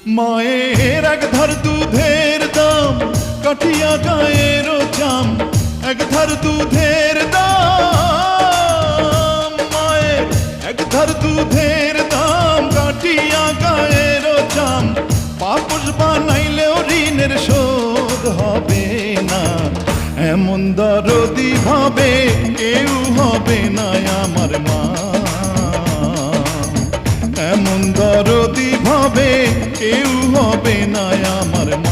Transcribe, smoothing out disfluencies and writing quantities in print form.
মায়ের এক ধার দুধের দাম কাঠিয়া গায়ের চাম, এক ধার দুধের দাম, মায়ের এক ধার দুধের দাম কাঠিয়া গায়ের চাম, পাপস বানাইলেও ঋণের শোধ হবে না। এমন দরদি ভাবে কেউ হবে না আমার মা, এমন দরদি ভাবে কেউ হবে না আমার মা।